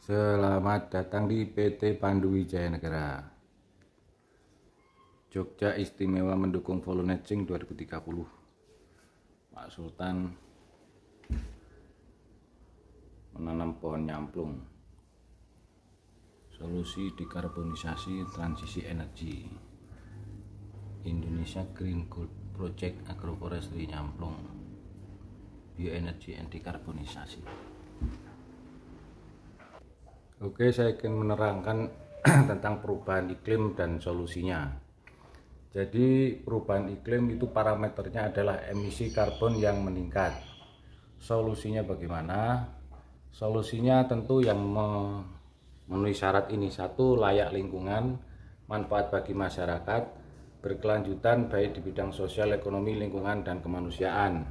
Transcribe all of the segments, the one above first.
Selamat datang di PT Pandu Wijaya Negara. Jogja istimewa mendukung Volunaging 2030. Pak Sultan menanam pohon nyamplung. Solusi dekarbonisasi transisi energi. Indonesia Green Gold Project Agroforestry Nyamplung. Bioenergi and dekarbonisasi. Oke, saya ingin menerangkan tentang perubahan iklim dan solusinya. Jadi perubahan iklim itu parameternya adalah emisi karbon yang meningkat. Solusinya bagaimana? Solusinya tentu yang memenuhi syarat ini. Satu, layak lingkungan, manfaat bagi masyarakat, berkelanjutan baik di bidang sosial, ekonomi, lingkungan, dan kemanusiaan.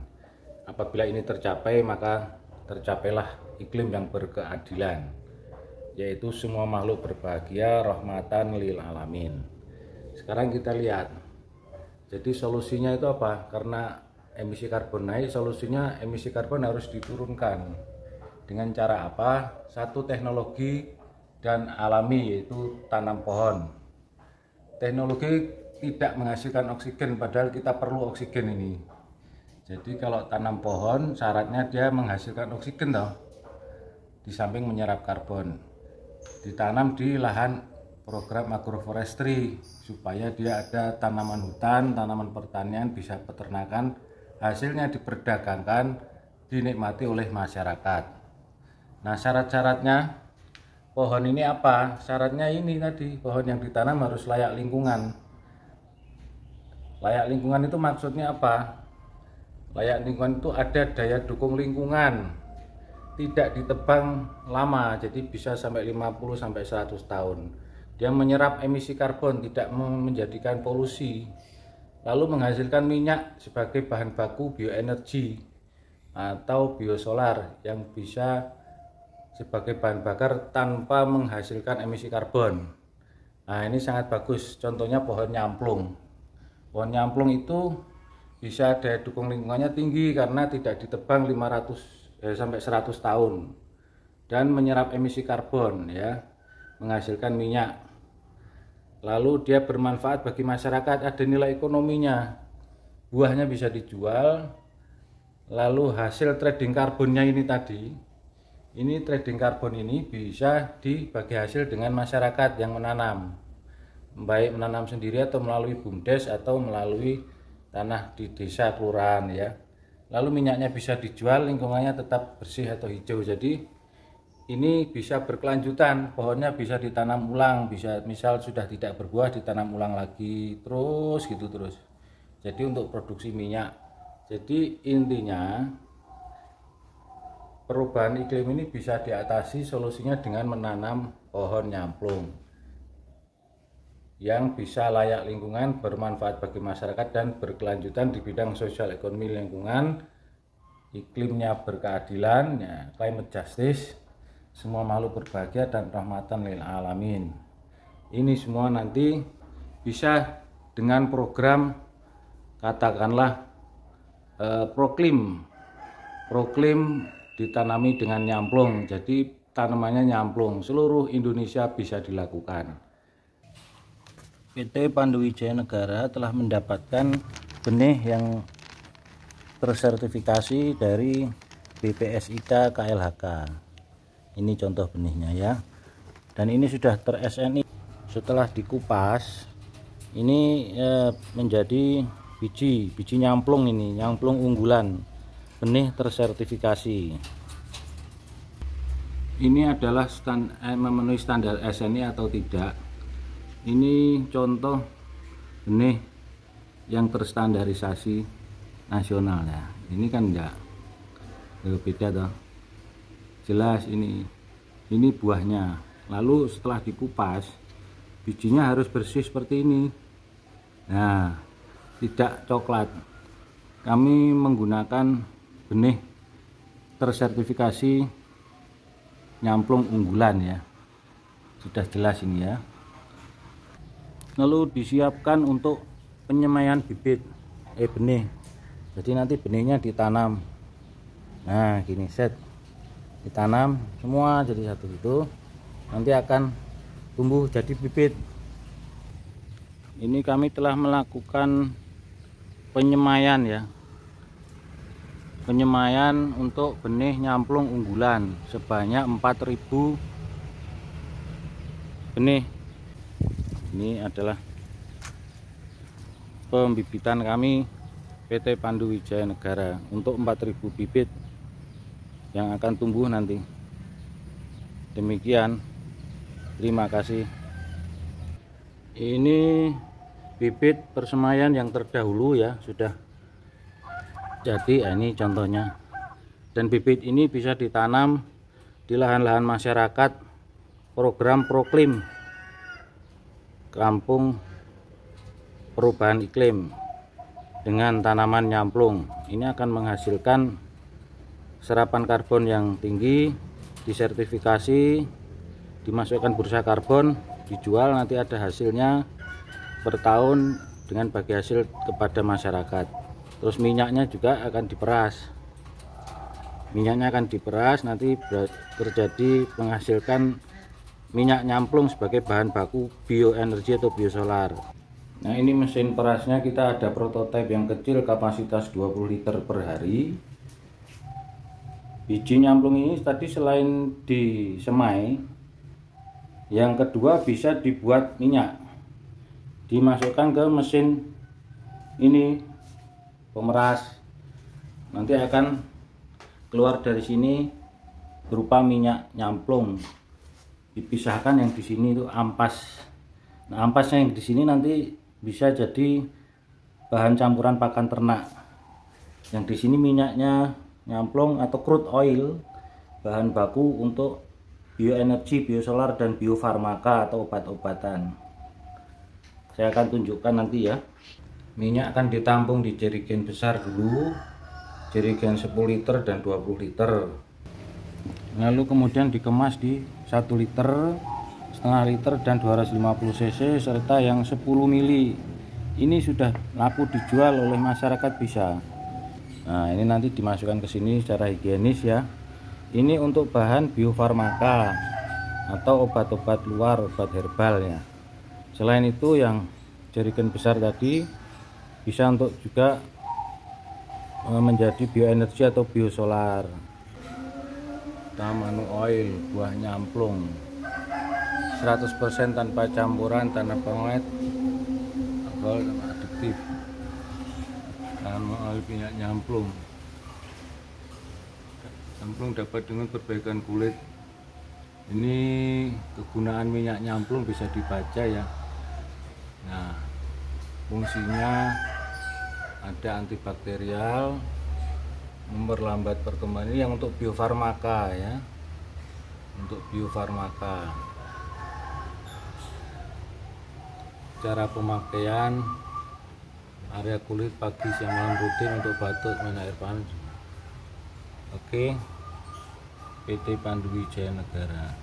Apabila ini tercapai, maka tercapailah iklim yang berkeadilan, yaitu semua makhluk berbahagia rahmatan lil alamin. Sekarang kita lihat, jadi solusinya itu apa? Karena emisi karbon naik, solusinya emisi karbon harus diturunkan. Dengan cara apa? Satu, teknologi dan alami, yaitu tanam pohon. Teknologi tidak menghasilkan oksigen, padahal kita perlu oksigen ini. Jadi kalau tanam pohon syaratnya dia menghasilkan oksigen toh, di samping menyerap karbon. Ditanam di lahan program agroforestry supaya dia ada tanaman hutan, tanaman pertanian, bisa peternakan, hasilnya diperdagangkan, dinikmati oleh masyarakat. Nah, syarat-syaratnya pohon ini apa? Syaratnya ini tadi, pohon yang ditanam harus layak lingkungan. Layak lingkungan itu maksudnya apa? Layak lingkungan itu ada daya dukung lingkungan, tidak ditebang lama, jadi bisa sampai 50 sampai 100 tahun. Dia menyerap emisi karbon, tidak menjadikan polusi, lalu menghasilkan minyak sebagai bahan baku bioenergi atau biosolar yang bisa sebagai bahan bakar tanpa menghasilkan emisi karbon. Nah, ini sangat bagus. Contohnya pohon nyamplung. Pohon nyamplung itu bisa daya dukung lingkungannya tinggi karena tidak ditebang 500 sampai 100 tahun dan menyerap emisi karbon, ya, menghasilkan minyak. Lalu dia bermanfaat bagi masyarakat, ada nilai ekonominya, buahnya bisa dijual. Lalu hasil trading karbonnya ini tadi, ini trading karbon ini bisa dibagi hasil dengan masyarakat yang menanam, baik menanam sendiri atau melalui BUMDes atau melalui tanah di desa kelurahan, ya. Lalu minyaknya bisa dijual, lingkungannya tetap bersih atau hijau. Jadi ini bisa berkelanjutan, pohonnya bisa ditanam ulang, bisa misal sudah tidak berbuah ditanam ulang lagi, terus gitu terus. Jadi untuk produksi minyak. Jadi intinya perubahan iklim ini bisa diatasi solusinya dengan menanam pohon nyamplung yang bisa layak lingkungan, bermanfaat bagi masyarakat, dan berkelanjutan di bidang sosial, ekonomi, lingkungan, iklimnya berkeadilan, ya, climate justice, semua makhluk berbahagia dan rahmatan lil alamin. Ini semua nanti bisa dengan program, katakanlah proklim ditanami dengan nyamplung. Jadi tanamannya nyamplung, seluruh Indonesia bisa dilakukan. PT Pandu Wijaya Negara telah mendapatkan benih yang tersertifikasi dari BPSIK KLHK. Ini contoh benihnya, ya. Dan ini sudah ter-SNI. Setelah dikupas, ini menjadi biji nyamplung, ini nyamplung unggulan, benih tersertifikasi. Ini adalah memenuhi standar SNI atau tidak. Ini contoh benih yang terstandarisasi nasional, ya. Ini kan enggak beda toh. Jelas ini buahnya. Lalu setelah dikupas, bijinya harus bersih seperti ini. Nah, tidak coklat. Kami menggunakan benih tersertifikasi nyamplung unggulan, ya. Sudah jelas ini, ya. Lalu disiapkan untuk penyemaian bibit benih. Jadi nanti benihnya ditanam. Nah, gini set. Ditanam semua jadi satu itu. nanti akan tumbuh jadi bibit. Ini kami telah melakukan penyemaian ya, penyemaian untuk benih nyamplung unggulan sebanyak 4.000 benih. Ini adalah pembibitan kami PT Pandu Wijaya Negara untuk 4.000 bibit yang akan tumbuh nanti. Demikian, terima kasih. Ini bibit persemaian yang terdahulu ya, sudah jadi. Ini contohnya, dan bibit ini bisa ditanam di lahan-lahan masyarakat program Proklim Kampung Perubahan Iklim dengan tanaman nyamplung. Ini akan menghasilkan serapan karbon yang tinggi, disertifikasi, dimasukkan bursa karbon, dijual, nanti ada hasilnya per tahun dengan bagi hasil kepada masyarakat. Terus minyaknya juga akan diperas. Minyaknya akan diperas, nanti terjadi menghasilkan minyak nyamplung sebagai bahan baku bioenergi atau biosolar. Nah, ini mesin perasnya kita ada prototipe yang kecil kapasitas 20 liter per hari. Biji nyamplung ini tadi selain disemai, yang kedua bisa dibuat minyak. Dimasukkan ke mesin ini pemeras, nanti akan keluar dari sini berupa minyak nyamplung. Dipisahkan yang di sini itu ampas. Nah, ampasnya yang di sini nanti bisa jadi bahan campuran pakan ternak. Yang di sini minyaknya nyamplung atau crude oil, bahan baku untuk bioenergi, biosolar, dan biofarmaka atau obat-obatan. Saya akan tunjukkan nanti ya. Minyak akan ditampung di jerigen besar dulu, jerigen 10 liter dan 20 liter. Lalu kemudian dikemas di 1 liter, setengah liter, dan 250 cc serta yang 10 mili. Ini sudah laku dijual oleh masyarakat bisa. Nah, ini nanti dimasukkan ke sini secara higienis ya. Ini untuk bahan biofarmaka atau obat-obat luar, obat herbal ya. Selain itu yang jerigen besar tadi bisa untuk juga menjadi bioenergi atau biosolar. Tamanu oil, buah nyamplung 100% tanpa campuran tanah pengawet, alkohol, dan adiktif. Tamanu oil minyak nyamplung. Nyamplung dapat dengan perbaikan kulit. Ini kegunaan minyak nyamplung bisa dibaca ya. Nah, fungsinya ada antibakterial, memperlambat perkembangan. Ini yang untuk biofarmaka ya, untuk biofarmaka. Cara pemakaian: area kulit pagi siang malam rutin untuk batuk dan air panas. Oke, PT Pandu Wijaya Negara.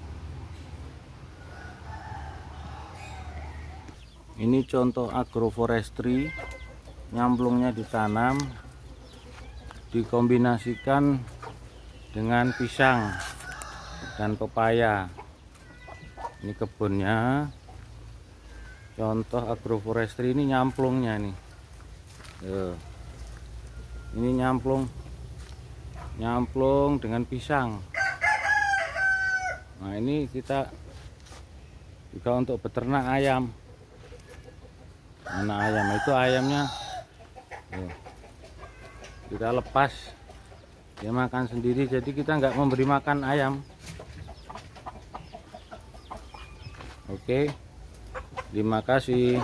Ini contoh agroforestry, nyamplungnya ditanam, dikombinasikan dengan pisang dan pepaya. Ini kebunnya, contoh agroforestry. Ini nyamplungnya nih. Ini nyamplung dengan pisang. Nah, ini kita juga untuk beternak ayam. Anak ayam itu, ayamnya kita lepas, dia makan sendiri, jadi kita nggak memberi makan ayam. Oke, terima kasih.